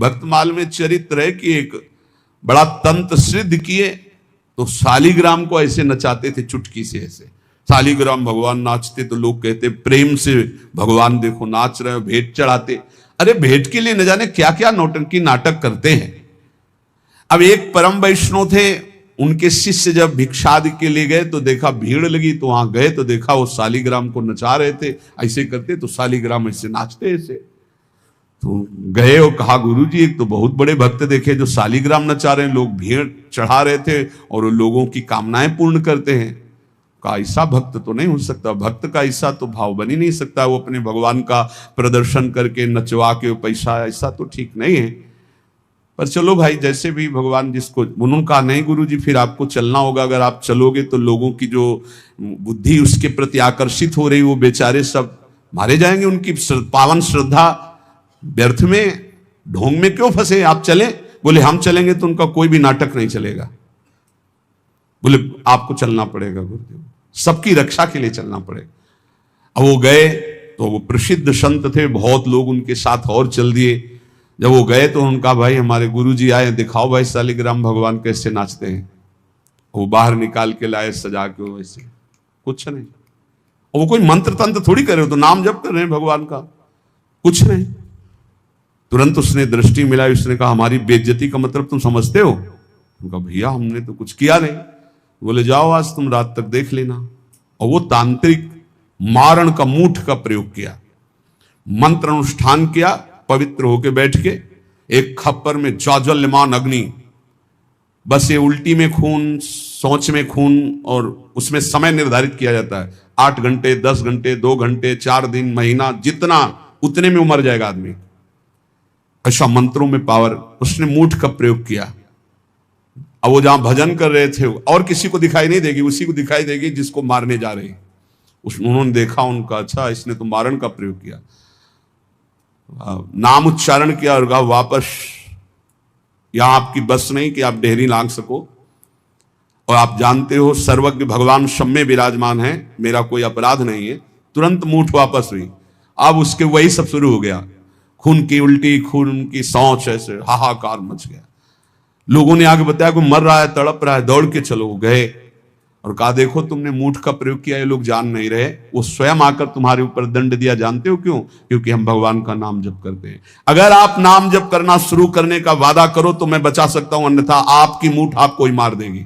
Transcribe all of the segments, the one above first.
भक्तमाल में चरित्र है कि एक बड़ा तंत्र सिद्ध किए तो शालिग्राम को ऐसे नचाते थे, चुटकी से ऐसे शालिग्राम भगवान नाचते तो लोग कहते प्रेम से भगवान देखो नाच रहे हो, भेंट चढ़ाते। अरे भेंट के लिए न जाने क्या क्या नौटंकी नाटक करते हैं। अब एक परम वैष्णव थे, उनके शिष्य जब भिक्षादि के लिए गए तो देखा भीड़ लगी, तो वहां गए तो देखा वो शालिग्राम को नचा रहे थे, ऐसे करते तो शालिग्राम ऐसे नाचते ऐसे। तो गए और कहा गुरुजी एक तो बहुत बड़े भक्त देखे जो शालिग्राम नचा रहे हैं, लोग भीड़ चढ़ा रहे थे और वो लोगों की कामनाएं पूर्ण करते हैं। का ऐसा भक्त तो नहीं हो सकता, भक्त का ऐसा तो भाव बन ही नहीं सकता, वो अपने भगवान का प्रदर्शन करके नचवा के पैसा, ऐसा तो ठीक नहीं है। पर चलो भाई जैसे भी भगवान जिसको, उन्होंने कहा नहीं गुरुजी फिर आपको चलना होगा, अगर आप चलोगे तो लोगों की जो बुद्धि उसके प्रति आकर्षित हो रही वो बेचारे सब मारे जाएंगे, उनकी पावन श्रद्धा व्यर्थ में ढोंग में क्यों फंसे, आप चलें। बोले हम चलेंगे तो उनका कोई भी नाटक नहीं चलेगा। बोले आपको चलना पड़ेगा गुरुदेव, सबकी रक्षा के लिए चलना पड़ेगा। अब वो गए तो वो प्रसिद्ध संत थे, बहुत लोग उनके साथ और चल दिए। जब वो गए तो उनका भाई हमारे गुरुजी आए, दिखाओ भाई शालिग्राम भगवान कैसे नाचते हैं। वो बाहर निकाल के लाए सजा के, वैसे कुछ नहीं, वो कोई मंत्र तंत्र थोड़ी कर रहे हो, तो नाम जप कर रहे हैं भगवान का, कुछ नहीं। तुरंत उसने दृष्टि मिलाई, उसने कहा हमारी बेइज्जती का मतलब तुम समझते हो। उनका भैया हमने तो कुछ किया नहीं। बोले जाओ आज तुम रात तक देख लेना। और वो तांत्रिक मारण का मूठ का प्रयोग किया, मंत्र अनुष्ठान किया, पवित्र होके बैठ के एक खप्पर में ज्वाज्वल्यमान अग्नि, बस ये उल्टी में खून, सोच में खून, और उसमें समय निर्धारित किया जाता है 8 घंटे 10 घंटे 2 घंटे 4 दिन महीना, जितना उतने में मर जाएगा आदमी। ऐसा मंत्रों में पावर, उसने मूठ का प्रयोग किया। अब वो जहां भजन कर रहे थे और किसी को दिखाई नहीं देगी, उसी को दिखाई देगी जिसको मारने जा रहे हैं। उन्होंने देखा उनका, अच्छा इसने तो मारण का प्रयोग किया, नाम उच्चारण किया और कहा वापस यहां आपकी बस नहीं कि आप डेहरी लांग सको, और आप जानते हो सर्वज्ञ भगवान सब में विराजमान है, मेरा कोई अपराध नहीं है। तुरंत मूठ वापस हुई। अब उसके वही सब शुरू हो गया, खून की उल्टी, खून की सौंच, ऐसे हाहाकार मच गया। लोगों ने आगे बताया कोई मर रहा है, तड़प रहा है, दौड़ के चलो। गए और कहा देखो तुमने मूठ का प्रयोग किया, ये लोग जान नहीं रहे, वो स्वयं आकर तुम्हारे ऊपर दंड दिया। जानते हो क्यों? क्योंकि हम भगवान का नाम जप करते हैं। अगर आप नाम जप करना शुरू करने का वादा करो तो मैं बचा सकता हूं, अन्यथा आपकी मूठ आपको ही मार देगी।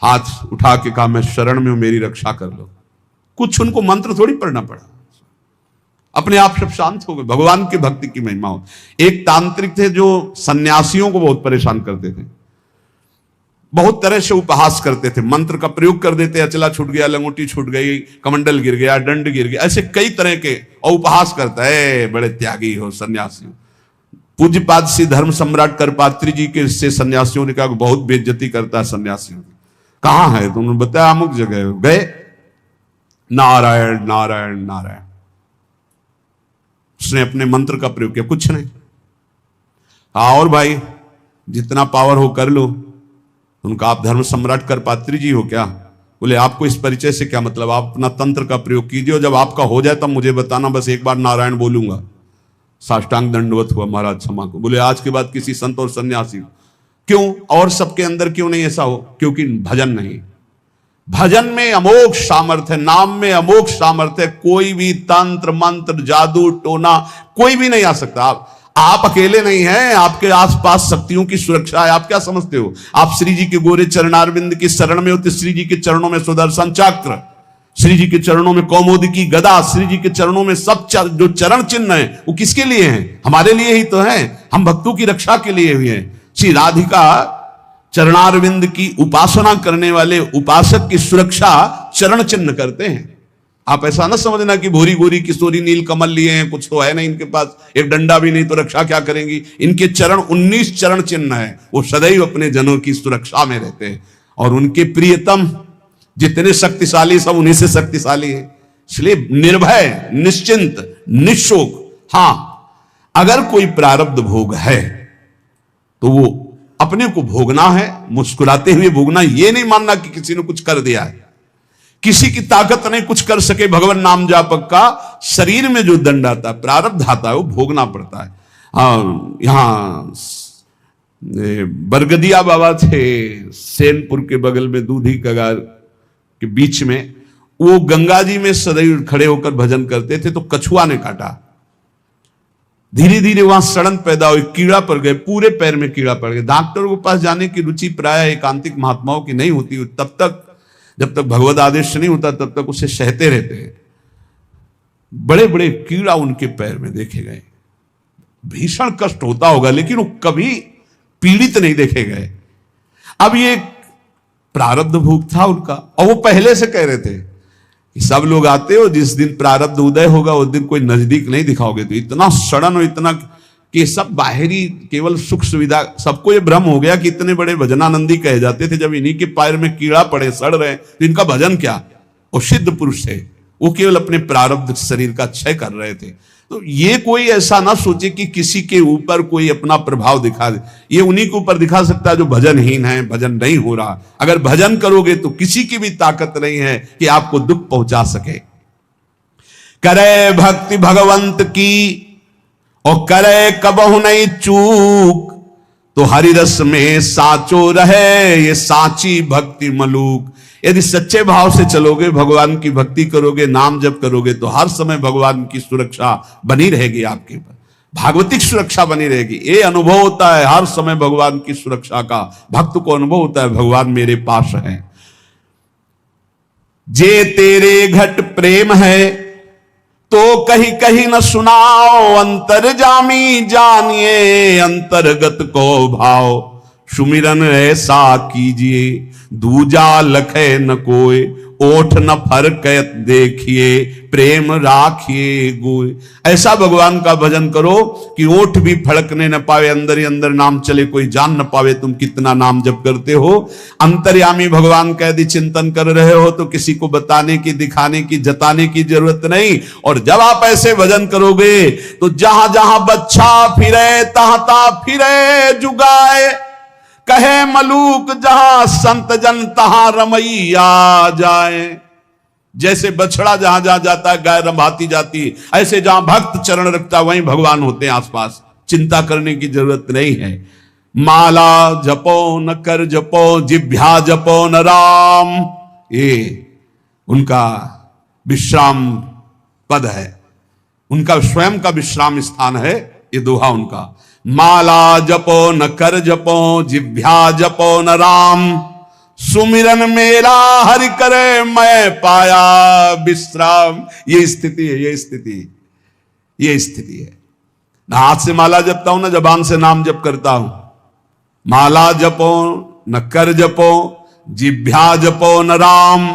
हाथ उठा के कहा मैं शरण में हूं, मेरी रक्षा कर लो। कुछ उनको मंत्र थोड़ी पढ़ना पड़ा, अपने आप सब शांत हो गए। भगवान की भक्ति की महिमा हो। एक तांत्रिक थे जो सन्यासियों को बहुत परेशान करते थे, बहुत तरह से उपहास करते थे, मंत्र का प्रयोग कर देते, अचला छूट गया, लंगोटी छूट गई, कमंडल गिर गया, दंड गिर गया, ऐसे कई तरह के, और उपहास करता है बड़े त्यागी हो सन्यासी हो। पूज्यपाद श्री धर्म सम्राट करपात्री जी के से सन्यासियों ने कहा बहुत बेइज्जती करता है सन्यासियों की। कहां है? तो उन्होंने बताया अमुक जगह। गए, नारायण नारायण नारायण, उसने अपने मंत्र का प्रयोग किया, कुछ नहीं। हाँ और भाई जितना पावर हो कर लो। उनका आप धर्म सम्राट करपात्री जी हो क्या? बोले आपको इस परिचय से क्या मतलब, आप अपना तंत्र का प्रयोग कीजिए, जब आपका हो जाए तब मुझे बताना, बस एक बार नारायण बोलूंगा। साष्टांग दंडवत हुआ, महाराज क्षमा को। बोले आज के बाद किसी संत और सन्यासी, क्यों और सबके अंदर क्यों नहीं ऐसा हो? क्योंकि भजन नहीं, भजन में अमोघ सामर्थ्य है, नाम में अमोघ सामर्थ्य है। कोई भी तंत्र मंत्र जादू टोना कोई भी नहीं आ सकता। आप अकेले नहीं हैं, आपके आसपास शक्तियों की सुरक्षा है। आप क्या समझते हो, आप श्री जी के गोरे चरणारविंद की शरण में होते, श्री जी के चरणों में सुदर्शन चक्र, श्री जी के चरणों में कौमुदी की गदा, श्री जी के चरणों में सब जो चरण चिन्ह है वो किसके लिए हैं? हमारे लिए ही तो है, हम भक्तों की रक्षा के लिए हुए हैं। श्री राधिका चरणारविंद की उपासना करने वाले उपासक की सुरक्षा चरण चिन्ह करते हैं। आप ऐसा ना समझना कि भोरी गोरी किशोरी नील कमल लिए हैं, कुछ तो है नहीं इनके पास, एक डंडा भी नहीं तो रक्षा क्या करेंगी। इनके चरण 19 चरण चिन्ह है, वो सदैव अपने जनों की सुरक्षा में रहते हैं। और उनके प्रियतम जितने शक्तिशाली सब उन्हीं से शक्तिशाली है, इसलिए निर्भय निश्चिंत निशोक। हां अगर कोई प्रारब्ध भोग है तो वो अपने को भोगना है, मुस्कुराते हुए भोगना, ये नहीं मानना कि किसी ने कुछ कर दिया है, किसी की ताकत नहीं कुछ कर सके। भगवान नाम जापक का शरीर में जो दंड आता है, प्रारब्ध आता है, वो भोगना पड़ता है। यहाँ बरगदिया बाबा थे सेनपुर के बगल में, दूधी कगार के बीच में। वो गंगा जी में सदैव खड़े होकर भजन करते थे, तो कछुआ ने काटा। धीरे धीरे वहां सड़न पैदा हुई, कीड़ा पड़ गए, पूरे पैर में कीड़ा पड़ गया। डॉक्टरों के पास जाने की रुचि प्राय एकांतिक महात्माओं की नहीं होती, तब तक जब तक भगवत आदेश नहीं होता तब तक उसे सहते रहते हैं। बड़े बड़े कीड़ा उनके पैर में देखे गए। भीषण कष्ट होता होगा, लेकिन वो कभी पीड़ित नहीं देखे गए। अब ये प्रारब्ध भोग था उनका, और वो पहले से कह रहे थे कि सब लोग आते हो, जिस दिन प्रारब्ध उदय होगा उस दिन कोई नजदीक नहीं दिखाओगे। तो इतना सड़न और इतना कि सब बाहरी केवल सुख सुविधा, सबको ये भ्रम हो गया कि इतने बड़े भजनानंदी कहे जाते थे, जब इन्हीं के पैर में कीड़ा पड़े, सड़ रहे, तो इनका भजन क्या। वो सिद्ध पुरुष थे, वो केवल अपने प्रारब्ध शरीर का क्षय कर रहे थे। तो ये कोई ऐसा ना सोचे कि किसी के ऊपर कोई अपना प्रभाव दिखा दे। ये उन्हीं के ऊपर दिखा सकता है जो भजनहीन है, भजन नहीं हो रहा। अगर भजन करोगे तो किसी की भी ताकत नहीं है कि आपको दुख पहुंचा सके। करे भक्ति भगवंत की और करे कबहु नहीं चूक, तो हरिरस में साचो रहे ये साची भक्ति मलूक। यदि सच्चे भाव से चलोगे, भगवान की भक्ति करोगे, नाम जप करोगे, तो हर समय भगवान की सुरक्षा बनी रहेगी आपके ऊपर, भागवतिक सुरक्षा बनी रहेगी। ये अनुभव होता है हर समय भगवान की सुरक्षा का, भक्त को अनुभव होता है भगवान मेरे पास है। जे तेरे घट प्रेम है तो कहीं कहीं न सुनाओ, अंतर्जामी जानिए अंतर्गत को भाव। सुमिरन ऐसा कीजिए दूजा लखे न कोय, ओठ न फरकत देखिए प्रेम राखिए गोय। ऐसा भगवान का भजन करो कि ओठ भी फड़कने न पावे, अंदर ही अंदर नाम चले, कोई जान न पावे तुम कितना नाम जप करते हो। अंतर्यामी भगवान का यदि चिंतन कर रहे हो तो किसी को बताने की, दिखाने की, जताने की जरूरत नहीं। और जब आप ऐसे भजन करोगे तो जहां जहां बच्चा फिरे तहां तहां फिरे जुगाए, कहे मलूक जहां संत जन तहां रमैया जाए। जैसे बछड़ा जहां जहां जाता है गाय रंभाती जाती, ऐसे जहां भक्त चरण रखता वहीं भगवान होते हैं आसपास, चिंता करने की जरूरत नहीं है। माला जपो न कर जपो, जिभ्या जपो न राम, ये उनका विश्राम पद है, उनका स्वयं का विश्राम स्थान है ये दोहा उनका। माला जपो न कर जपो, जिभ्या जपो न राम, सुमिरन मेरा हरि करे मैं पाया विश्राम। ये स्थिति है, ये स्थिति है। ना हाथ से माला जपता हूं ना जबान से नाम जप करता हूं। माला जपो न कर जपो, जिभ्या जपो न राम,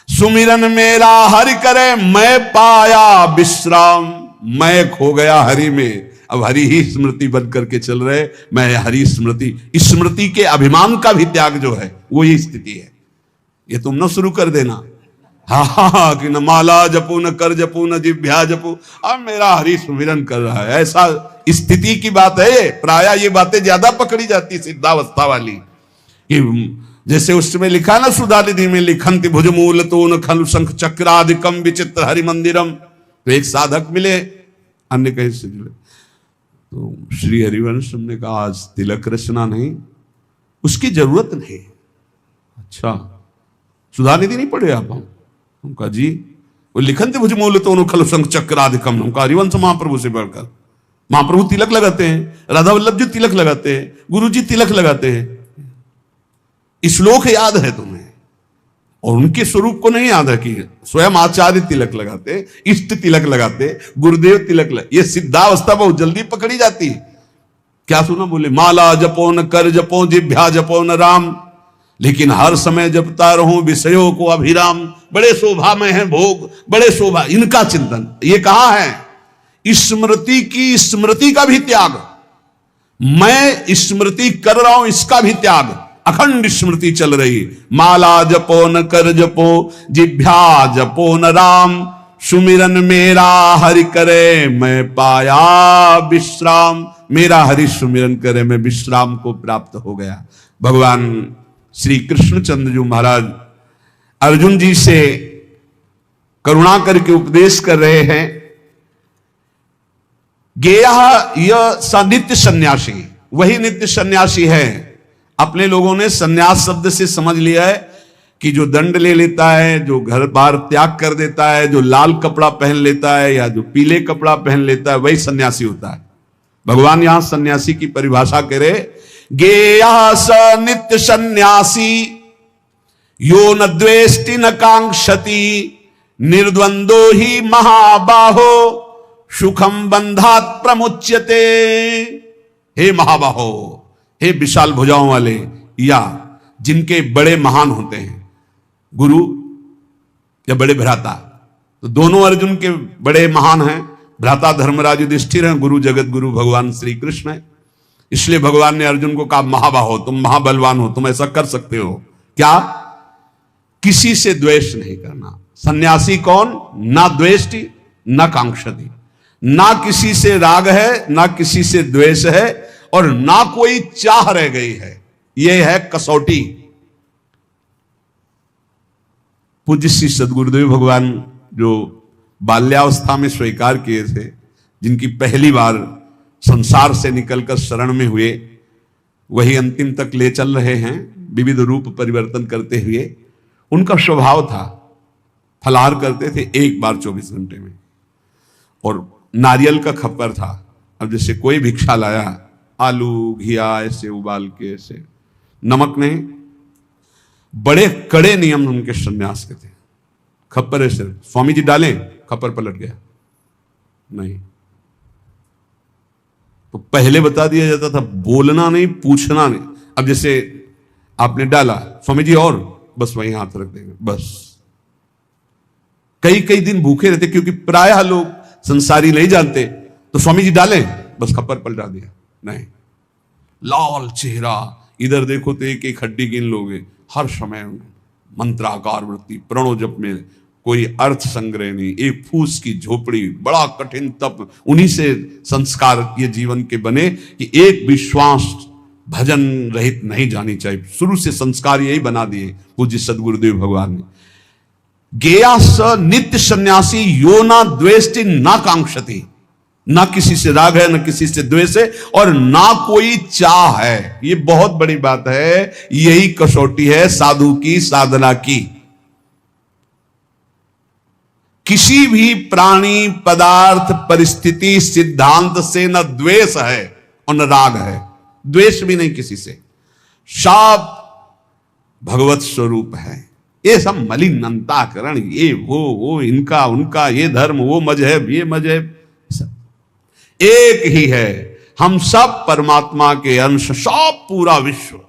सुमिरन मेरा हरि करे मैं पाया विश्राम। मैं खो गया हरि में, अब हरि ही स्मृति बन करके चल रहे, मैं हरि स्मृति। स्मृति के अभिमान का भी त्याग जो है वो ये स्थिति है। ये तुम न शुरू कर देना हा कि न माला जपू न कर जपू न जिभ्या जपू, अब मेरा हरि सुमिरन कर रहा है, ऐसा स्थिति की बात है। प्राय ये बातें ज्यादा पकड़ी जाती सिद्धावस्था वाली, कि जैसे उसमें लिखा ना सुधानिधि में, लिखंति भुजमूल तो न खलु शंख चक्रादिकम विचित्र हरि मंदिरम। तो एक साधक मिले, अन्य कहीं से जुड़े, तो श्री हरिवंश ने कहा आज तिलक रचना नहीं, उसकी जरूरत नहीं। अच्छा सुधानिधि नहीं पढ़े आप? हम कहा जी, वो लिखंत भुज मूल तो खल संग चक्राधिकम। हमका हरिवंश महाप्रभु से बढ़कर, महाप्रभु तिलक लगाते हैं, राधा वल्लभ जी तिलक लगाते हैं, गुरु जी तिलक लगाते हैं। श्लोक याद है तुम्हें, और उनके स्वरूप को नहीं याद है कि स्वयं आचार्य तिलक लगाते, इष्ट तिलक लगाते, गुरुदेव तिलक लगाते। ये सिद्धावस्था बहुत जल्दी पकड़ी जाती है। क्या सुना बोले, माला जपो न कर जपो, जिभ्या जपो न राम, लेकिन हर समय जपता रहूं विषयों को अभिराम। बड़े शोभा में है भोग, बड़े शोभा, इनका चिंतन। ये कहा है स्मृति की, स्मृति का भी त्याग, मैं स्मृति कर रहा हूं इसका भी त्याग, अखंड स्मृति चल रही। माला जपो न कर जपो, जिभ्या जपो न राम, सुमिरन मेरा हरि करे मैं पाया विश्राम। मेरा हरि सुमिरन करे मैं विश्राम को प्राप्त हो गया। भगवान श्री कृष्णचंद्र जी महाराज अर्जुन जी से करुणा करके उपदेश कर रहे हैं गेयः यह स नित्य सन्यासी, वही नित्य सन्यासी है। अपने लोगों ने सन्यास शब्द से समझ लिया है कि जो दंड ले लेता है, जो घर बार त्याग कर देता है, जो लाल कपड़ा पहन लेता है या जो पीले कपड़ा पहन लेता है, वही सन्यासी होता है। भगवान यहां सन्यासी की परिभाषा करे, गेयः स नित्य सन्यासी यो न द्वेष्टि न कांक्षति निर्द्वंदो ही महाबाहो सुखम बंधात प्रमुच्यते। हे महाबाहो, हे विशाल भुजाओं वाले, या जिनके बड़े महान होते हैं, गुरु या बड़े भ्राता। तो दोनों अर्जुन के बड़े महान हैं। भ्राता धर्मराज युधिष्ठिर हैं, गुरु जगत गुरु भगवान श्री कृष्ण है। इसलिए भगवान ने अर्जुन को कहा, महाबाहो, तुम महाबलवान हो, तुम ऐसा कर सकते हो। क्या? किसी से द्वेष नहीं करना। सन्यासी कौन? ना द्वेष्टि ना कांक्षति, ना किसी से राग है, ना किसी से द्वेष है, और ना कोई चाह रह गई है। यह है कसौटी। पूज्य श्री सद्गुरुदेव भगवान जो बाल्यावस्था में स्वीकार किए थे, जिनकी पहली बार संसार से निकलकर शरण में हुए, वही अंतिम तक ले चल रहे हैं विविध रूप परिवर्तन करते हुए। उनका स्वभाव था, फलाहार करते थे एक बार 24 घंटे में, और नारियल का खप्पर था। अब जैसे कोई भिक्षा लाया, आलू घिया ऐसे उबाल के, ऐसे नमक नहीं। बड़े कड़े नियम उनके सन्यास के थे। खप्पर ऐसे स्वामी जी डालें, खप्पर पलट गया नहीं। तो पहले बता दिया जाता था, बोलना नहीं, पूछना नहीं। अब जैसे आपने डाला, स्वामी जी और, बस वहीं हाथ रख देंगे, बस। कई कई दिन भूखे रहते, क्योंकि प्रायः लोग संसारी नहीं जानते। तो स्वामी जी डालें, बस खप्पर पलटा दिया नहीं। लाल चेहरा, इधर देखो तो एक एक हड्डी गिन लोगे। हर समय मंत्राकार वृत्ति, प्रणो जप में कोई अर्थ संग्रह नहीं, एक फूस की झोपड़ी, बड़ा कठिन तप। उन्हीं से संस्कार ये जीवन के बने कि एक विश्वास भजन रहित नहीं जानी चाहिए। शुरू से संस्कार यही बना दिए पूज्य सद्गुरुदेव भगवान ने। गेया स नित्य सन्यासी यो ना द्वेष्टि ना कांक्षति, ना किसी से राग है, ना किसी से द्वेष है, और ना कोई चाह है। ये बहुत बड़ी बात है। यही कसौटी है साधु की साधना की। किसी भी प्राणी, पदार्थ, परिस्थिति, सिद्धांत से न द्वेष है और न राग है। द्वेष भी नहीं किसी से। सब भगवत स्वरूप है। ये सब मलिन अंतःकरण, ये वो इनका उनका, ये धर्म वो मजहब ये मजहब, सब एक ही है। हम सब परमात्मा के अंश, सब पूरा विश्व,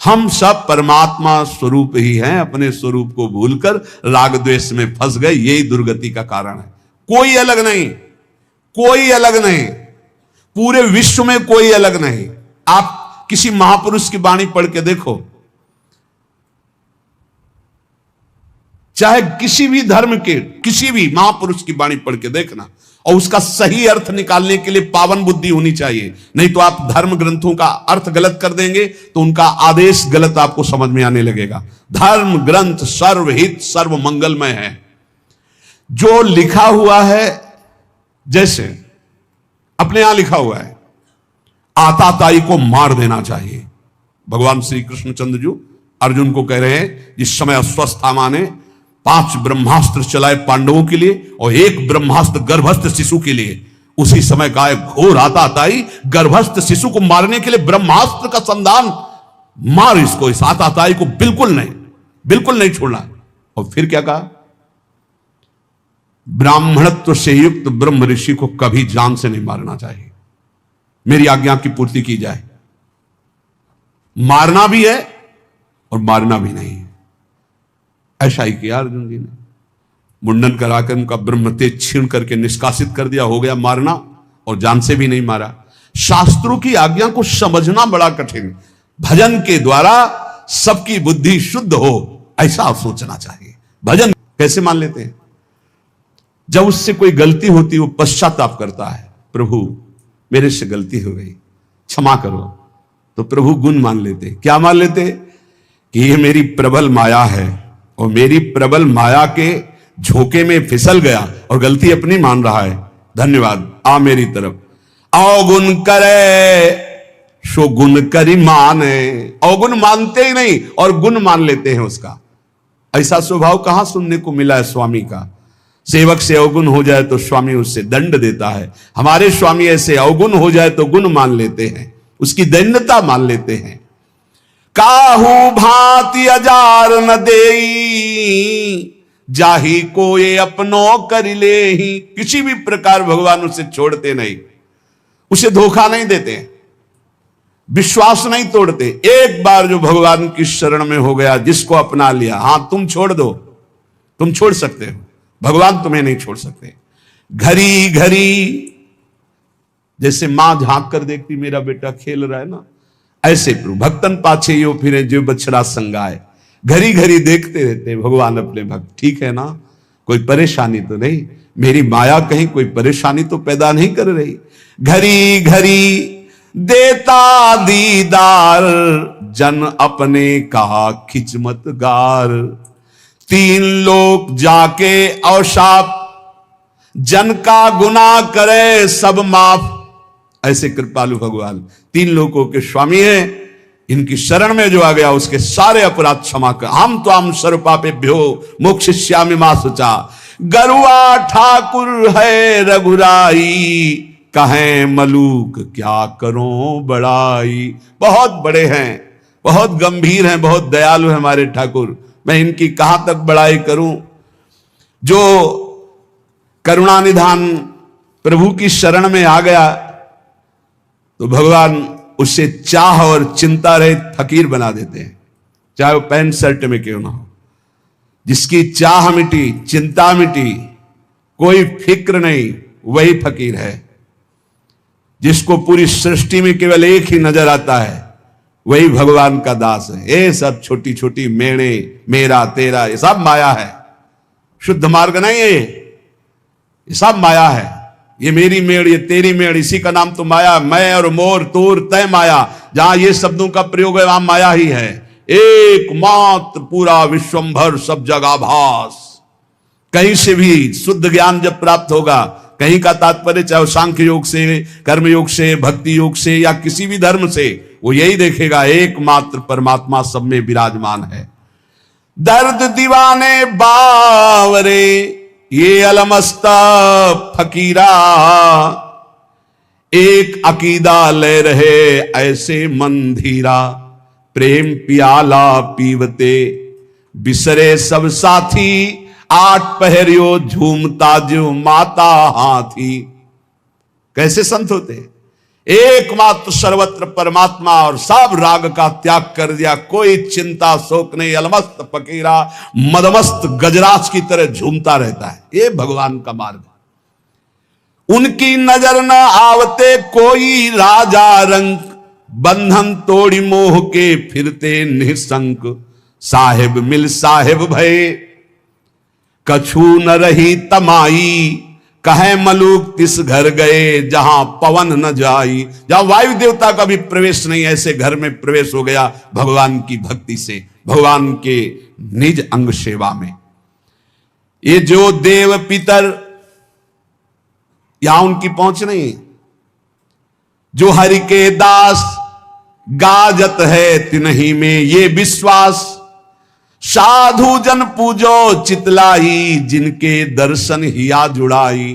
हम सब परमात्मा स्वरूप ही हैं। अपने स्वरूप को भूलकर राग द्वेष में फंस गए, यही दुर्गति का कारण है। कोई अलग नहीं, कोई अलग नहीं, पूरे विश्व में कोई अलग नहीं। आप किसी महापुरुष की वाणी पढ़ के देखो, चाहे किसी भी धर्म के किसी भी महापुरुष की वाणी पढ़ के देखना, और उसका सही अर्थ निकालने के लिए पावन बुद्धि होनी चाहिए। नहीं तो आप धर्म ग्रंथों का अर्थ गलत कर देंगे तो उनका आदेश गलत आपको समझ में आने लगेगा। धर्म ग्रंथ सर्वहित सर्व मंगलमय है। जो लिखा हुआ है, जैसे अपने यहां लिखा हुआ है, आताताई को मार देना चाहिए। भगवान श्री कृष्णचंद्र जी अर्जुन को कह रहे हैं, जिस समय अश्वत्थामा ने 5 ब्रह्मास्त्र चलाए पांडवों के लिए और 1 ब्रह्मास्त्र गर्भस्थ शिशु के लिए, उसी समय का एक घोर आताताई गर्भस्थ शिशु को मारने के लिए ब्रह्मास्त्र का संधान, मार इसको, इस आताताई को बिल्कुल नहीं छोड़ना। और फिर क्या कहा? ब्राह्मणत्व से युक्त ब्रह्म ऋषि को कभी जान से नहीं मारना चाहिए, मेरी आज्ञा की पूर्ति की जाए। मारना भी है और मारना भी नहीं है। ऐसा ही किया अर्जुन जी ने। मुंडन कराकर उनका ब्रह्म तेज छीन करके निष्कासित कर दिया, हो गया मारना, और जान से भी नहीं मारा। शास्त्रों की आज्ञा को समझना बड़ा कठिन। भजन के द्वारा सबकी बुद्धि शुद्ध हो, ऐसा सोचना चाहिए। भजन कैसे मान लेते हैं? जब उससे कोई गलती होती, वो पश्चाताप करता है, प्रभु मेरे से गलती हो गई, क्षमा करो। तो प्रभु गुण मान लेते। क्या मान लेते? कि ये मेरी प्रबल माया है, और मेरी प्रबल माया के झोंके में फिसल गया और गलती अपनी मान रहा है। धन्यवाद, आ मेरी तरफ। अवगुण करे सो गुण करी माने। अवगुण मानते ही नहीं और गुण मान लेते हैं उसका। ऐसा स्वभाव कहां सुनने को मिला है स्वामी का। सेवक से अवगुण हो जाए तो स्वामी उससे दंड देता है। हमारे स्वामी ऐसे अवगुण हो जाए तो गुण मान लेते हैं, उसकी दैन्यता मान लेते हैं। काहू भांति अजार न देई, जाही को ये अपनो कर ले ही। किसी भी प्रकार भगवान उसे छोड़ते नहीं, उसे धोखा नहीं देते, विश्वास नहीं तोड़ते। एक बार जो भगवान की शरण में हो गया, जिसको अपना लिया, हां तुम छोड़ दो, तुम छोड़ सकते हो, भगवान तुम्हें नहीं छोड़ सकते। घड़ी घड़ी जैसे मां झांक कर देखती मेरा बेटा खेल रहा है ना, ऐसे प्रभु भक्तन पाछे यो फिरे जो बछड़ा संगाए। घड़ी घड़ी देखते रहते भगवान अपने भक्त, ठीक है ना, कोई परेशानी तो नहीं, मेरी माया कहीं कोई परेशानी तो पैदा नहीं कर रही। घड़ी घड़ी देता दीदार, जन अपने का खिचमत गार। तीन लोग जाके औशाप, जन का गुनाह करे सब माफ। ऐसे कृपालु भगवान तीन लोगों के स्वामी हैं, इनकी शरण में जो आ गया उसके सारे अपराध क्षमा कर। हम तो हम सर्वपापेभ्यो मोक्षयिष्यामि मा शुचा। गरुआ ठाकुर है रघुराई, कहें मलूक क्या करो बड़ाई। बहुत बड़े हैं, बहुत गंभीर हैं, बहुत दयालु हैं हमारे ठाकुर, मैं इनकी कहां तक बड़ाई करूं। जो करुणानिधान प्रभु की शरण में आ गया तो भगवान उससे चाह और चिंता रहित फकीर बना देते हैं, चाहे वो पैंट शर्ट में क्यों ना हो। जिसकी चाह मिटी, चिंता मिटी, कोई फिक्र नहीं, वही फकीर है। जिसको पूरी सृष्टि में केवल एक ही नजर आता है, वही भगवान का दास है। ये सब छोटी छोटी मेणे, मेरा तेरा, ये सब माया है, शुद्ध मार्ग नहीं है ये सब माया है। ये मेरी मेड़, ये तेरी मेड़, इसी का नाम तो माया। मैं और मोर, तोर, तय माया, जहां ये शब्दों का प्रयोग है वहां माया ही है। एकमात्र पूरा विश्वंभर सब जगह भास। कहीं से भी शुद्ध ज्ञान जब प्राप्त होगा, कहीं का तात्पर्य चाहे सांख्य योग से, कर्म योग से, भक्ति योग से या किसी भी धर्म से, वो यही देखेगा एकमात्र परमात्मा सब में विराजमान है। दर्द दीवाने बावरे ये अलमस्ता फकीरा, एक अकीदा ले रहे ऐसे मंधीरा। प्रेम पियाला पीवते बिसरे सब साथी, आठ पहरियो झूमता जो माता हाथी। कैसे संत होते हैं, एकमात्र सर्वत्र परमात्मा और सब राग का त्याग कर दिया, कोई चिंता शोक नहीं। अलमस्त फकीरा मदमस्त गजराज की तरह झूमता रहता है, ये भगवान का मार्ग। उनकी नजर न आवते कोई राजा रंग, बंधन तोड़ी मोह के फिरते निसंक। साहेब मिल साहेब भय कछु न रही तमाई, कहे मलूक तिस घर गए जहां पवन न जाई। जहां वायु देवता का भी प्रवेश नहीं, ऐसे घर में प्रवेश हो गया भगवान की भक्ति से, भगवान के निज अंग सेवा में। ये जो देव पितर, यहां उनकी पहुंच नहीं। जो हरि के दास गाजत है तिन्ही में ये विश्वास। साधु जन पूजो चितलाई, जिनके दर्शन हिया जुड़ाई।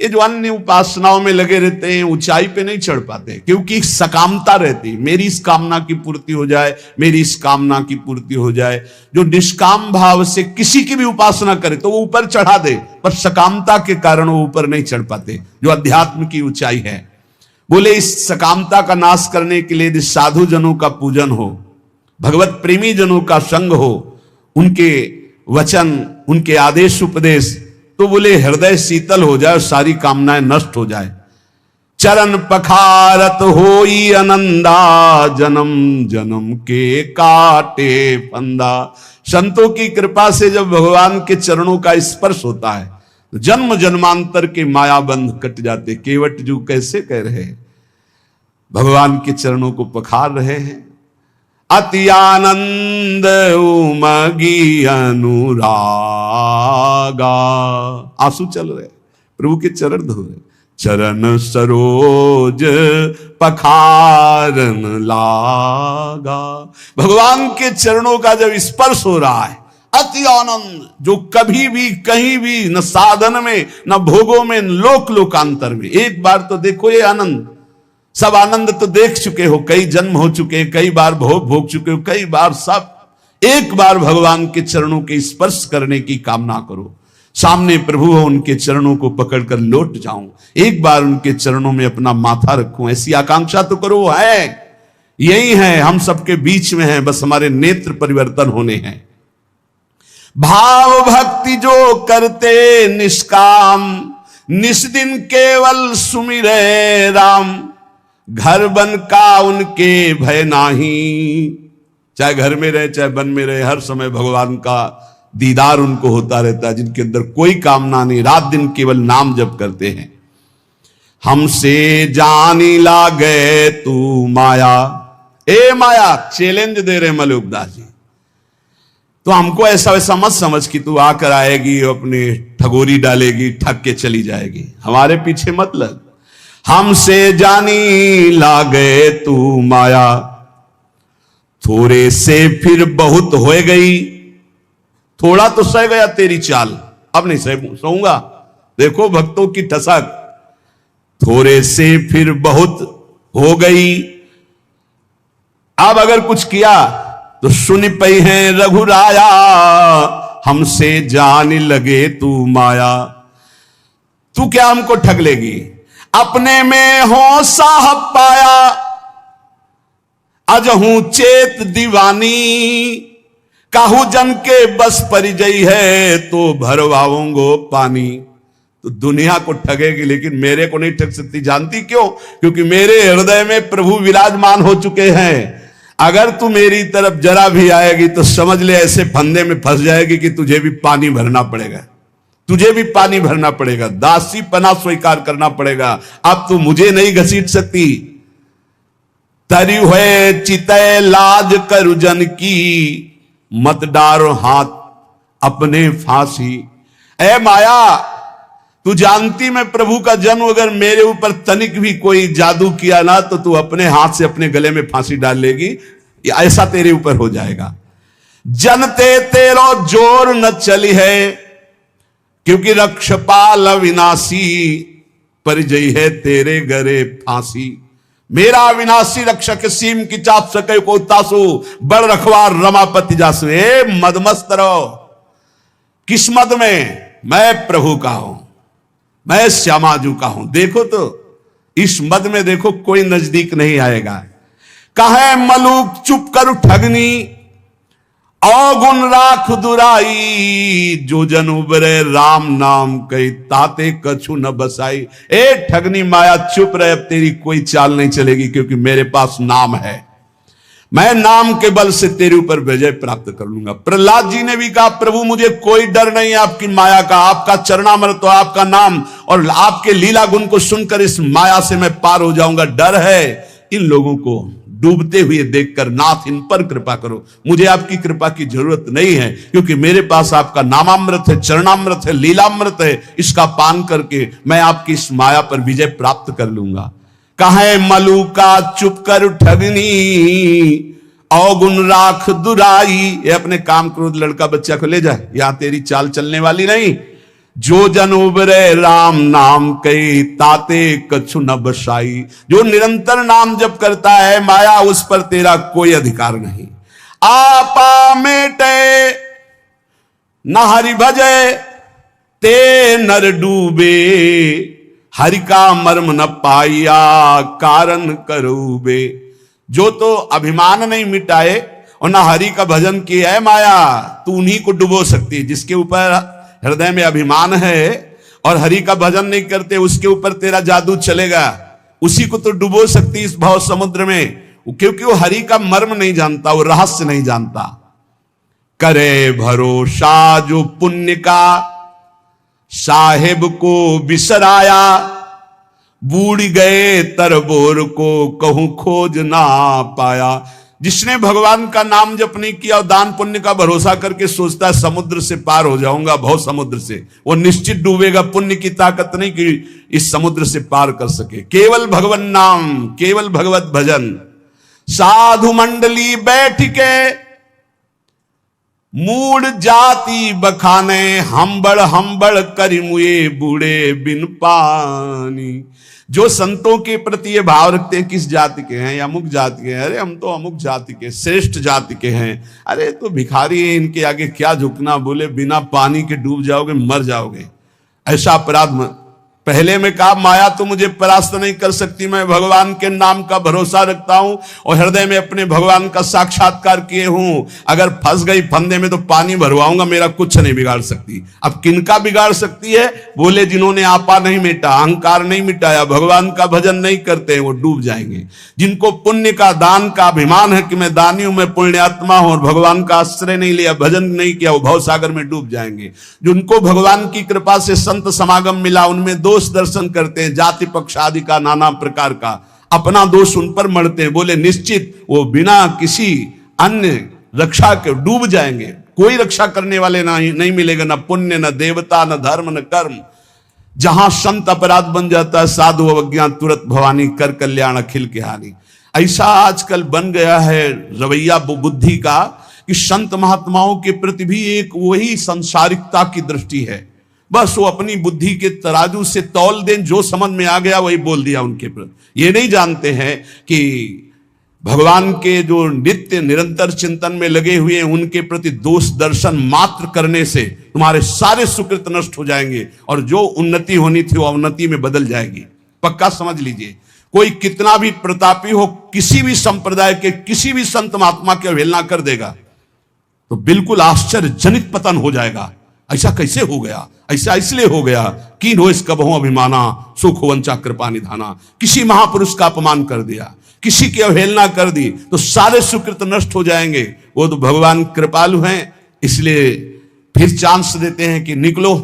ये जो अन्य उपासनाओं में लगे रहते हैं, ऊंचाई पे नहीं चढ़ पाते, क्योंकि सकामता रहती, मेरी इस कामना की पूर्ति हो जाए, मेरी इस कामना की पूर्ति हो जाए। जो निष्काम भाव से किसी की भी उपासना करे तो वो ऊपर चढ़ा दे, पर सकामता के कारण वो ऊपर नहीं चढ़ पाते, जो अध्यात्म की ऊंचाई है। बोले इस सकामता का नाश करने के लिए यदि साधु जनों का पूजन हो, भगवत प्रेमी जनों का संग हो, उनके वचन, उनके आदेश उपदेश, तो बोले हृदय शीतल हो जाए और सारी कामनाएं नष्ट हो जाए। चरण पखारत होई आनंदा, जन्म जन्म के काटे फंदा। संतों की कृपा से जब भगवान के चरणों का स्पर्श होता है तो जन्म जन्मांतर के मायाबंध कट जाते। केवट जो कैसे कह रहे हैं, भगवान के चरणों को पखार रहे हैं। अति आनंद उमगी अनुरागा, आंसू चल रहे, प्रभु के चरण धो रहे, चरण सरोज पखारन लागा। भगवान के चरणों का जब स्पर्श हो रहा है, अति आनंद जो कभी भी कहीं भी न साधन में न भोगों में न लोक लोकांतर में। एक बार तो देखो ये आनंद, सब आनंद तो देख चुके हो, कई जन्म हो चुके, कई बार भोग भोग चुके हो, कई बार सब। एक बार भगवान के चरणों के स्पर्श करने की कामना करो। सामने प्रभु हो, उनके चरणों को पकड़कर लौट जाऊं, एक बार उनके चरणों में अपना माथा रखूं, ऐसी आकांक्षा तो करो। है यही है, हम सबके बीच में है, बस हमारे नेत्र परिवर्तन होने हैं। भाव भक्ति जो करते निष्काम, निस्दिन केवल सुमिरे राम। घर बन का उनके भय नाही, चाहे घर में रहे चाहे वन में रहे, हर समय भगवान का दीदार उनको होता रहता है, जिनके अंदर कोई कामना नहीं, रात दिन केवल नाम जप करते हैं। हमसे जानी लागे तू माया, ए माया चैलेंज दे रहे मलुकदास जी। तो हमको ऐसा वैसा मत समझ कि तू आकर आएगी, अपनी ठगोरी डालेगी, ठग के चली जाएगी, हमारे पीछे मत लग। हमसे जानी लागे तू माया, थोड़े से फिर बहुत हो गई। थोड़ा तो सह गया तेरी चाल, अब नहीं सहूंगा। देखो भक्तों की ठसक, थोड़े से फिर बहुत हो गई। अब अगर कुछ किया तो सुन पई है रघुराया, हमसे जान लगे तू माया। तू क्या हमको ठग लेगी, अपने में हो साहब पाया। अजहू चेत दीवानी, काहू जन के बस परिजई है, तो भरवाऊंगो पानी। तो दुनिया को ठगेगी लेकिन मेरे को नहीं ठग सकती। जानती क्यों? क्योंकि मेरे हृदय में प्रभु विराजमान हो चुके हैं। अगर तू मेरी तरफ जरा भी आएगी तो समझ ले ऐसे फंदे में फंस जाएगी कि तुझे भी पानी भरना पड़ेगा, तुझे भी पानी भरना पड़ेगा, दासी पना स्वीकार करना पड़ेगा। अब तू मुझे नहीं घसीट सकती। तरी हुए चितय लाज करु जन की, मत डारो हाथ अपने फांसी। ए माया, तू जानती मैं प्रभु का जन्म अगर मेरे ऊपर तनिक भी कोई जादू किया ना तो तू अपने हाथ से अपने गले में फांसी डाल लेगी, ऐसा तेरे ऊपर हो जाएगा। जनते तेरो जोर न चली है, क्योंकि रक्षपाल अविनाशी, परिजय है तेरे गरे फांसी। मेरा अविनाशी रक्षक सीम की चाप सके को तासु, बड़ रखवार रमापति जासु। ए मदमस्त रहो, किस मद में? मैं प्रभु का हूं, मैं श्यामाजू का हूं। देखो तो इस मद में देखो कोई नजदीक नहीं आएगा। कहे मलूक चुप कर ठगनी, अवगुण राख दुराई। जो जन उबरे राम नाम कही, ताते कछु न बसाई। ए ठगनी माया चुप रहे, अब तेरी कोई चाल नहीं चलेगी, क्योंकि मेरे पास नाम है। मैं नाम के बल से तेरे ऊपर विजय प्राप्त कर लूंगा। प्रहलाद जी ने भी कहा प्रभु मुझे कोई डर नहीं है आपकी माया का, आपका चरणामृत, आपका नाम और आपके लीला गुण को सुनकर इस माया से मैं पार हो जाऊंगा। डर है इन लोगों को डूबते हुए देखकर, नाथ इन पर कृपा करो। मुझे आपकी कृपा की जरूरत नहीं है, क्योंकि मेरे पास आपका नामामृत है, चरणामृत है, लीलामृत है। इसका पान करके मैं आपकी इस माया पर विजय प्राप्त कर लूंगा। कहे मलू का चुप कर ठगनी, अवगुण राख दुराई। ये अपने काम क्रोध लड़का बच्चा को ले जाए, यहां तेरी चाल चलने वाली नहीं। जो जन उबरे राम नाम कई, ताते कछु न बसाई। जो निरंतर नाम जप करता है माया, उस पर तेरा कोई अधिकार नहीं। आपा मेटे न हरि भजे, ते नर डूबे। हरि का मर्म न पाया, कारण करूबे। जो तो अभिमान नहीं मिटाए और ना हरि का भजन किया है माया, तू उन्हीं को डुबो सकती है। जिसके ऊपर हृदय में अभिमान है और हरि का भजन नहीं करते, उसके ऊपर तेरा जादू चलेगा। उसी को तो डुबो सकती इस भाव समुद्र में, क्योंकि वो हरि का मर्म नहीं जानता, वो रहस्य नहीं जानता। करे भरोसा जो पुण्य का, साहेब को बिसराया। बूढ़ गए तरबोर को, कहूं खोज ना पाया। जिसने भगवान का नाम जप नहीं किया और दान पुण्य का भरोसा करके सोचता है समुद्र से पार हो जाऊंगा, भव समुद्र से, वो निश्चित डूबेगा। पुण्य की ताकत नहीं कि इस समुद्र से पार कर सके। केवल भगवान नाम, केवल भगवत भजन। साधु मंडली बैठ के मूड जाति बखाने, हम्बड़ हम्बड़ करि मुए बूढ़े बिन पानी। जो संतों के प्रति ये भाव रखते हैं किस जाति के हैं या अमुक जाति के हैं, अरे हम तो अमुक जाति के, श्रेष्ठ जाति के हैं, अरे तो भिखारी है, इनके आगे क्या झुकना, बोले बिना पानी के डूब जाओगे, मर जाओगे। ऐसा अपराध। पहले में कहा माया तो मुझे परास्त नहीं कर सकती, मैं भगवान के नाम का भरोसा रखता हूं और हृदय में अपने भगवान का साक्षात्कार किए हूं। अगर फंस गई फंदे में तो पानी भरवाऊंगा, मेरा कुछ नहीं बिगाड़ सकती। अब किनका बिगाड़ सकती है? बोले जिन्होंने आपा नहीं मिटा, अहंकार नहीं मिटाया, भगवान का भजन नहीं करते हैं, वो डूब जाएंगे। जिनको पुण्य का, दान का अभिमान है कि मैं दानी हूं, मैं पुण्यात्मा हूं, और भगवान का आश्रय नहीं लिया, भजन नहीं किया, वो भवसागर में डूब जाएंगे। जिनको भगवान की कृपा से संत समागम मिला, उनमें दोष दर्शन करते हैं, जाति पक्ष आदि का, नाना प्रकार का, अपना दोष उन पर मढ़ते हैं। बोले निश्चित वो बिना किसी अन्य रक्षा के डूब जाएंगे। कोई रक्षा करने वाले नहीं मिलेगा, ना पुण्य, न देवता, न धर्म, न कर्म। जहां संत अपराध बन जाता है, साधु अवज्ञा तुरंत भवानी, कर कल्याण अखिल के हानि। ऐसा आजकल बन गया है रवैया बुद्धि का कि संत महात्माओं के प्रति भी एक वही संसारिकता की दृष्टि है। बस वो अपनी बुद्धि के तराजू से तौल दें, जो समझ में आ गया वही बोल दिया उनके प्रति। ये नहीं जानते हैं कि भगवान के जो नित्य निरंतर चिंतन में लगे हुए हैं, उनके प्रति दोष दर्शन मात्र करने से तुम्हारे सारे सुकृत नष्ट हो जाएंगे और जो उन्नति होनी थी वो अवनति में बदल जाएगी। पक्का समझ लीजिए। कोई कितना भी प्रतापी हो, किसी भी संप्रदाय के किसी भी संत महात्मा की अवहेलना कर देगा तो बिल्कुल आश्चर्यजनित पतन हो जाएगा। ऐसा कैसे हो गया? ऐसा इसलिए हो गया कि नो इस कबहू अभिमाना, सुख वंचा कृपा निधाना। किसी महापुरुष का अपमान कर दिया, किसी की अवहेलना कर दी तो सारे सुकृत नष्ट हो जाएंगे। वो तो भगवान कृपालु हैं, इसलिए फिर चांस देते हैं कि निकलो,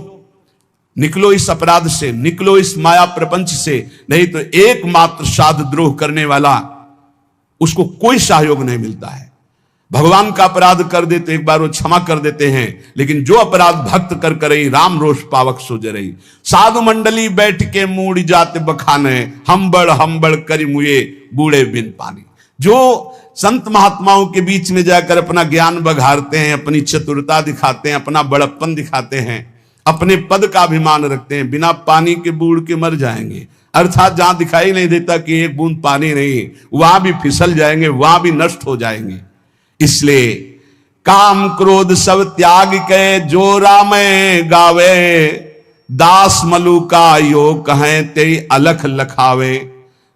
निकलो इस अपराध से, निकलो इस माया प्रपंच से, नहीं तो एकमात्र साध द्रोह करने वाला, उसको कोई सहयोग नहीं मिलता है। भगवान का अपराध कर देते एक बार वो क्षमा कर देते हैं, लेकिन जो अपराध भक्त कर करई, राम रोष पावक सो जरई। साधु मंडली बैठ के मूड जाते बखाने, हम्बड़ हम्बड़ करि मुए बूढ़े बिन पानी। जो संत महात्माओं के बीच में जाकर अपना ज्ञान बघारते हैं, अपनी चतुरता दिखाते हैं, अपना बड़प्पन दिखाते हैं, अपने पद का अभिमान रखते हैं, बिना पानी के बूढ़ के मर जाएंगे। अर्थात जहां दिखाई नहीं देता कि एक बूंद पानी नहीं, वहां भी फिसल जाएंगे, वहां भी नष्ट हो जाएंगे। इसलिए काम क्रोध सब त्याग के, जो राम गावे, दास मलु का यो कहें ते अलख लखावे।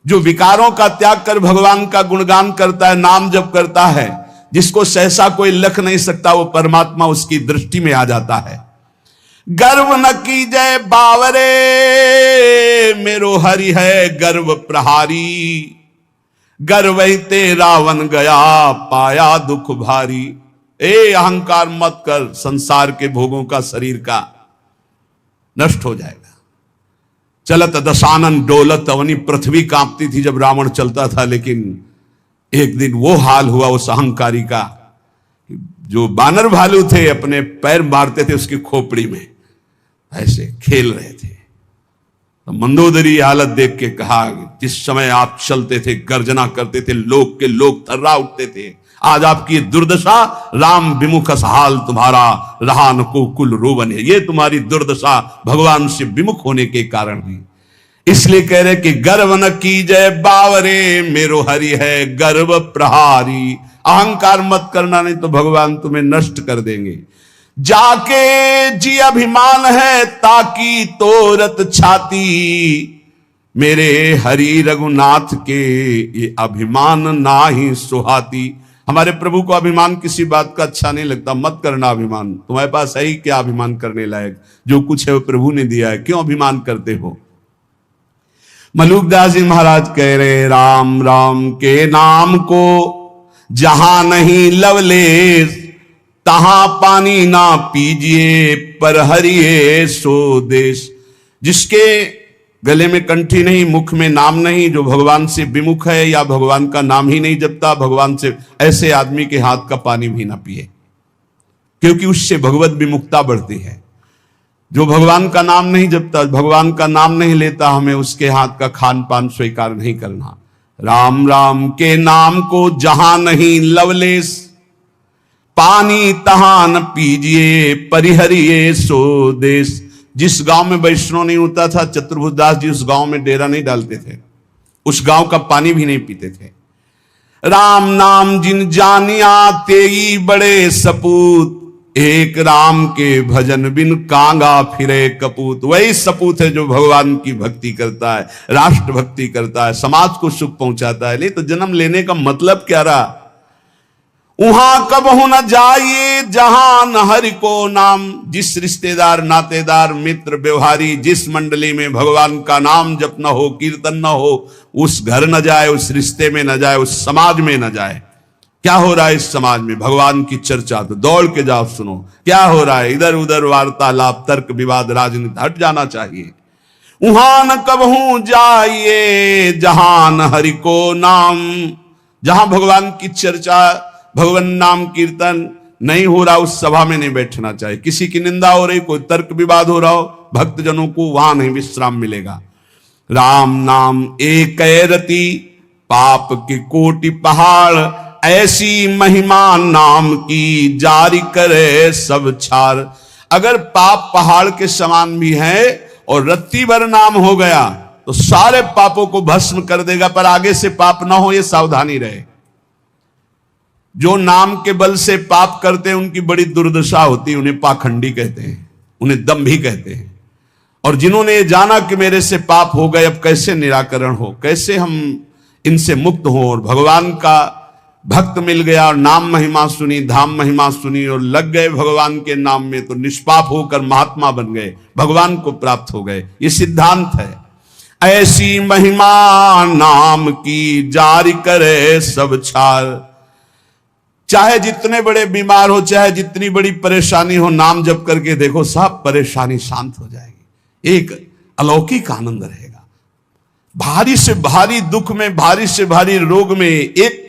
जो विकारों का त्याग कर भगवान का गुणगान करता है, नाम जप करता है, जिसको सहसा कोई लख नहीं सकता, वो परमात्मा उसकी दृष्टि में आ जाता है। गर्व न कीजय बावरे, मेरो हरि है गर्व प्रहारी। गर्वैते रावण गया पाया दुख भारी। ए अहंकार मत कर, संसार के भोगों का, शरीर का नष्ट हो जाएगा। चलत दशानन डोलत अवनी, पृथ्वी कांपती थी जब रावण चलता था, लेकिन एक दिन वो हाल हुआ उस अहंकारी का, जो बानर भालू थे अपने पैर मारते थे उसकी खोपड़ी में, ऐसे खेल रहे थे। तो मंदोदरी हालत देख के कहा, जिस समय आप चलते थे, गर्जना करते थे, लोग के लोग थर्रा उठते थे, आज आपकी दुर्दशा, राम विमुख हाल तुम्हारा, रहा न को कुल रोवन है। ये तुम्हारी दुर्दशा भगवान से विमुख होने के कारण हुई। इसलिए कह रहे कि गर्व न कीजय बावरे, मेरो हरि है गर्व प्रहारी। अहंकार मत करना, नहीं तो भगवान तुम्हें नष्ट कर देंगे। जाके जी अभिमान है ताकि तोरत छाती, मेरे हरि रघुनाथ के ये अभिमान ना ही सुहाती। हमारे प्रभु को अभिमान किसी बात का अच्छा नहीं लगता। मत करना अभिमान, तुम्हारे पास है ही क्या अभिमान करने लायक? जो कुछ है वो प्रभु ने दिया है, क्यों अभिमान करते हो? मलुकदास जी महाराज कह रहे, राम राम के नाम को जहां नहीं लवलेश, तहां पानी ना पीजिए, पर हरिये सो देश। जिसके गले में कंठी नहीं, मुख में नाम नहीं, जो भगवान से विमुख है या भगवान का नाम ही नहीं जपता, भगवान से, ऐसे आदमी के हाथ का पानी भी ना पिए, क्योंकि उससे भगवत विमुखता बढ़ती है। जो भगवान का नाम नहीं जपता, भगवान का नाम नहीं लेता, हमें उसके हाथ का खान पान स्वीकार नहीं करना। राम राम के नाम को जहां नहीं लवलेस, पानी तहां न पीजिए, परिहरिए सो देश। जिस गांव में वैष्णव नहीं होता था, चतुर्भुज दास जी उस गांव में डेरा नहीं डालते थे, उस गांव का पानी भी नहीं पीते थे। राम नाम जिन जानिया तेई बड़े सपूत, एक राम के भजन बिन कांगा फिरे कपूत। वही सपूत है जो भगवान की भक्ति करता है, राष्ट्र भक्ति करता है, समाज को सुख पहुंचाता है। नहीं तो जन्म लेने का मतलब क्या रहा? वहां कबहू न जाइए जहां न हरि को नाम। जिस रिश्तेदार, नातेदार, मित्र, व्यवहारी, जिस मंडली में भगवान का नाम जप न हो, कीर्तन न हो, उस घर न जाए, उस रिश्ते में न जाए, उस समाज में न जाए। क्या हो रहा है इस समाज में? भगवान की चर्चा तो दौड़ के जाओ सुनो। क्या हो रहा है? इधर उधर वार्तालाप, तर्क विवाद, राजनीति, हट जाना चाहिए। वहां न कबहू जाइए जहां न हरि को नाम। जहां भगवान की चर्चा, भगवान नाम कीर्तन नहीं हो रहा, उस सभा में नहीं बैठना चाहिए। किसी की निंदा हो रही, कोई तर्क विवाद हो रहा हो, भक्तजनों को वहां नहीं विश्राम मिलेगा। राम नाम एक रति, पाप के कोटि पहाड़, ऐसी महिमा नाम की जारी करे सब छार। अगर पाप पहाड़ के समान भी है और रत्ती भर नाम हो गया तो सारे पापों को भस्म कर देगा, पर आगे से पाप ना हो, ये सावधानी रहे। जो नाम के बल से पाप करते हैं उनकी बड़ी दुर्दशा होती है, उन्हें पाखंडी कहते हैं, उन्हें दंभी कहते हैं। और जिन्होंने ये जाना कि मेरे से पाप हो गए, अब कैसे निराकरण हो, कैसे हम इनसे मुक्त हो, और भगवान का भक्त मिल गया और नाम महिमा सुनी, धाम महिमा सुनी और लग गए भगवान के नाम में, तो निष्पाप होकर महात्मा बन गए, भगवान को प्राप्त हो गए। ये सिद्धांत है। ऐसी महिमा नाम की जारी करे सब छार। चाहे जितने बड़े बीमार हो, चाहे जितनी बड़ी परेशानी हो, नाम जप करके देखो, सब परेशानी शांत हो जाएगी। एक अलौकिक आनंद रहेगा। भारी से भारी दुख में, भारी से भारी रोग में एक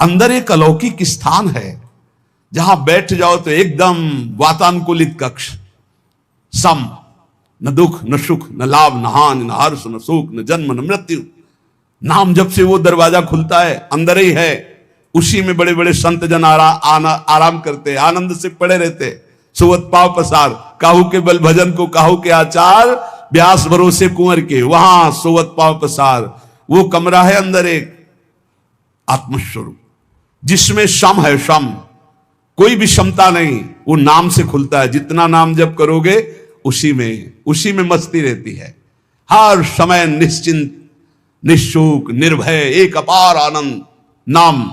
अंदर एक अलौकिक स्थान है, जहां बैठ जाओ तो एकदम वातानुकूलित कक्ष, सम, न दुख न सुख, न लाभ न हानि, न हर्ष न सुख, न जन्म न मृत्यु। नाम जब से वो दरवाजा खुलता है, अंदर ही है। उसी में बड़े बड़े संत जन आराम करते, आनंद से पड़े रहते। सुवत पाव पसार, काहू के बल भजन को काहू के आचार, व्यास भरोसे कुंवर के, वहां सुवत पाव पसार। वो कमरा है अंदर एक आत्मस्वरूप, जिसमें शम है, शम, कोई भी क्षमता नहीं, वो नाम से खुलता है। जितना नाम जप करोगे उसी में मस्ती रहती है। हर समय निश्चिंत, निशुक, निर्भय, एक अपार आनंद। नाम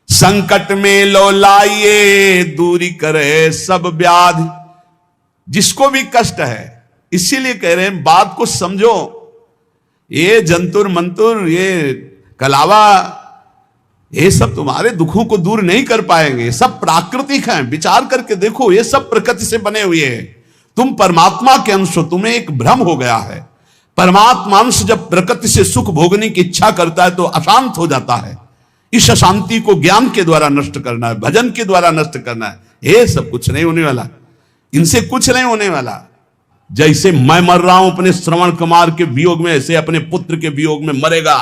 संकट में लो लाइए, दूरी करे सब व्याधि। जिसको भी कष्ट है, इसीलिए कह रहे हैं बात को समझो। ये जंतुर मंतुर, ये कलावा, ये सब तुम्हारे दुखों को दूर नहीं कर पाएंगे। ये सब प्राकृतिक हैं, विचार करके देखो, ये सब प्रकृति से बने हुए हैं। तुम परमात्मा के अंश हो, तुम्हें एक भ्रम हो गया है। परमात्मा अंश जब प्रकृति से सुख भोगने की इच्छा करता है तो अशांत हो जाता है। इस अशांति को ज्ञान के द्वारा नष्ट करना है, भजन के द्वारा नष्ट करना है। ये सब कुछ नहीं होने वाला, इनसे कुछ नहीं होने वाला। जैसे मैं मर रहा हूं अपने श्रवण कुमार के वियोग में, ऐसे अपने पुत्र के वियोग में मरेगा,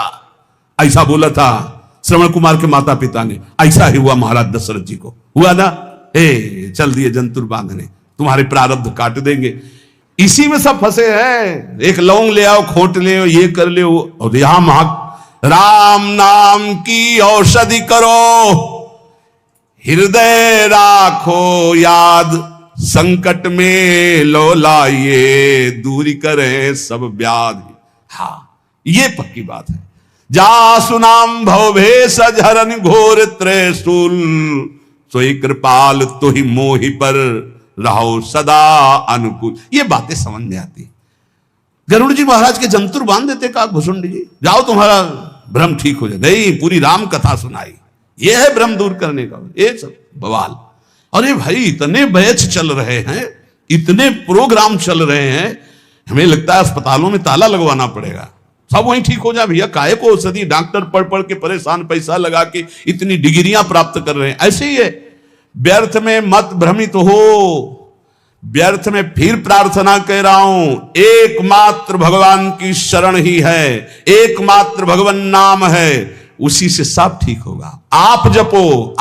ऐसा बोला था श्रवण कुमार के माता पिता ने। ऐसा ही हुआ महाराज दशरथ जी को, हुआ ना। चल दिए जंतुर बांधने, तुम्हारे प्रारब्ध काट देंगे। इसी में सब फंसे हैं। एक लौंग ले आओ, खोट ले आओ, ये कर ले, और यहां राम नाम की औषधि करो, हृदय राखो याद, संकट में लो लाइए, दूरी करे सब व्याधि। हाँ, ये पक्की बात है। जा सुनाम भवभेष झरन घोर त्रिशूल, सोई कृपाल तो ही मोहि पर रहो सदा अनुकूल। ये बातें समझ में आती। गरुड़ जी महाराज के जंतुर बांध देते का भुसुंडी जी, जाओ तुम्हारा भ्रम ठीक हो जाए। नहीं, पूरी राम कथा सुनाई। ये है भ्रम दूर करने का, ये सब बवाल। अरे भाई, इतने बैच चल रहे हैं, इतने प्रोग्राम चल रहे हैं, हमें लगता है अस्पतालों में ताला लगवाना पड़ेगा, सब वहीं ठीक हो जाए। भैया काहे को औषधि, डॉक्टर पढ़ पढ़ के परेशान, पैसा लगा के इतनी डिग्रियां प्राप्त कर रहे हैं। ऐसे ही है, व्यर्थ में मत भ्रमित हो, व्यर्थ में फिर प्रार्थना कह रहा हूं, एकमात्र भगवान की शरण ही है, एकमात्र भगवान नाम है, उसी से सब ठीक होगा। आप जपो,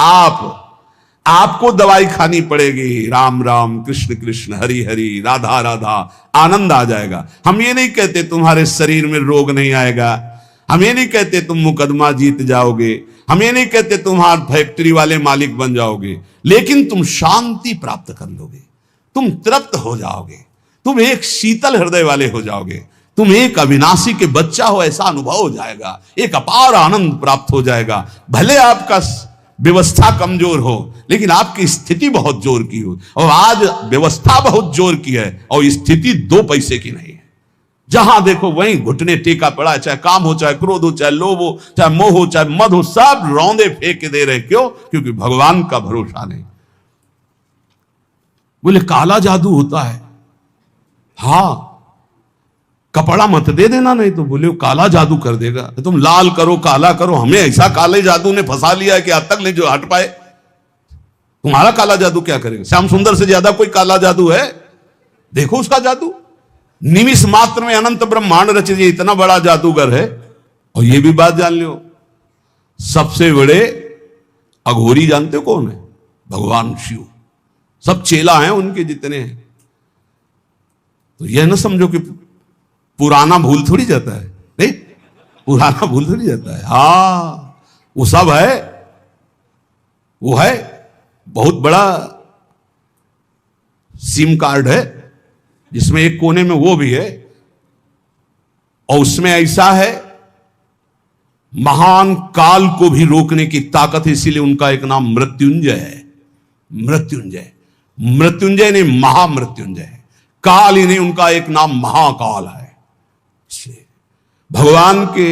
आपको दवाई खानी पड़ेगी, राम राम कृष्ण कृष्ण हरि हरि राधा राधा, आनंद आ जाएगा। हम ये नहीं कहते तुम्हारे शरीर में रोग नहीं आएगा, हम ये नहीं कहते तुम मुकदमा जीत जाओगे, हम ये नहीं कहते तुम्हारे फैक्ट्री वाले मालिक बन जाओगे, लेकिन तुम शांति प्राप्त कर लोगे, तुम तृप्त हो जाओगे, तुम एक शीतल हृदय वाले हो जाओगे, तुम एक अविनाशी के बच्चा हो ऐसा अनुभव हो जाएगा, एक अपार आनंद प्राप्त हो जाएगा। भले आपका व्यवस्था कमजोर हो, लेकिन आपकी स्थिति बहुत जोर की हो, और आज व्यवस्था बहुत जोर की है और स्थिति 2 पैसे की नहीं है। जहां देखो वहीं घुटने टेका पड़ा है, चाहे काम हो, चाहे क्रोध हो, चाहे लोभ हो, चाहे मोह हो, चाहे मद हो, सब रौंदे फेंक दे रहे। क्यों? क्योंकि भगवान का भरोसा नहीं। बोले काला जादू होता है, हाँ, कपड़ा मत दे देना, नहीं तो बोले काला जादू कर देगा। तुम लाल करो, काला करो, हमें ऐसा काले जादू ने फंसा लिया है कि आज तक नहीं जो हट पाए। तुम्हारा काला जादू क्या करेगा? श्याम सुंदर से ज्यादा कोई काला जादू है? देखो उसका जादू, निमिष मात्र में अनंत ब्रह्मांड रच दिए, इतना बड़ा जादूगर है। और ये भी बात जान लो, सबसे बड़े अघोरी जानते हो कौन है? भगवान शिव। सब चेला हैं उनके जितने हैं। तो यह ना समझो कि पुराना भूल थोड़ी जाता है, नहीं, पुराना भूल थोड़ी जाता है। हाँ, वो सब है, वो है बहुत बड़ा सिम कार्ड है, जिसमें एक कोने में वो भी है, और उसमें ऐसा है महान काल को भी रोकने की ताकत है, इसीलिए उनका एक नाम मृत्युंजय है। मृत्युंजय, मृत्युंजय नहीं महामृत्युंजय है, काल ही नहीं, उनका एक नाम महाकाल है। इसलिए भगवान के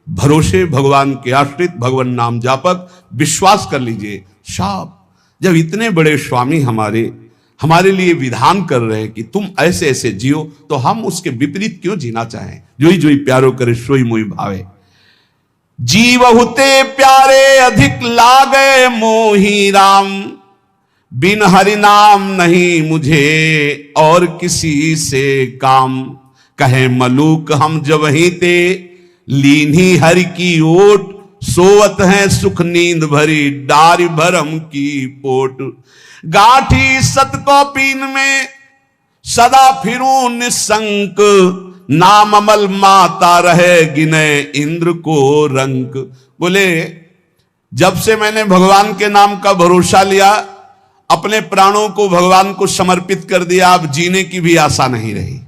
भरोसे, भगवान के आश्रित, भगवान नाम जापक, विश्वास कर लीजिए। साहब, जब इतने बड़े स्वामी हमारे लिए विधान कर रहे हैं कि तुम ऐसे ऐसे जियो, तो हम उसके विपरीत क्यों जीना चाहें? जो ही प्यारो करे सोई मोहि भावे। जीव हुते प्यारे अधिक लागे मोहि राम, बिन हरि नाम नहीं मुझे और किसी से काम। कहे मलूक हम जब ही ते, लीन्ही हरि की ओट, सोवत है सुख नींद भरी, डारी भरम की पोट। गाठी सत को पीन में सदा फिरूं निसंक, नाम अमल माता रहे गिने इंद्र को रंक। बोले जब से मैंने भगवान के नाम का भरोसा लिया, अपने प्राणों को भगवान को समर्पित कर दिया, अब जीने की भी आशा नहीं रही।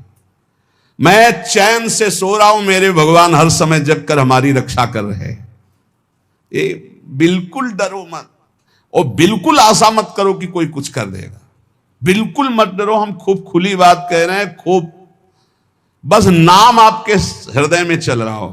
मैं चैन से सो रहा हूं, मेरे भगवान हर समय जग कर हमारी रक्षा कर रहे हैं। ये बिल्कुल डरो मत, और बिल्कुल आशा मत करो कि कोई कुछ कर देगा। बिल्कुल मत डरो, हम खूब खुली बात कह रहे हैं, खूब बस नाम आपके हृदय में चल रहा हो।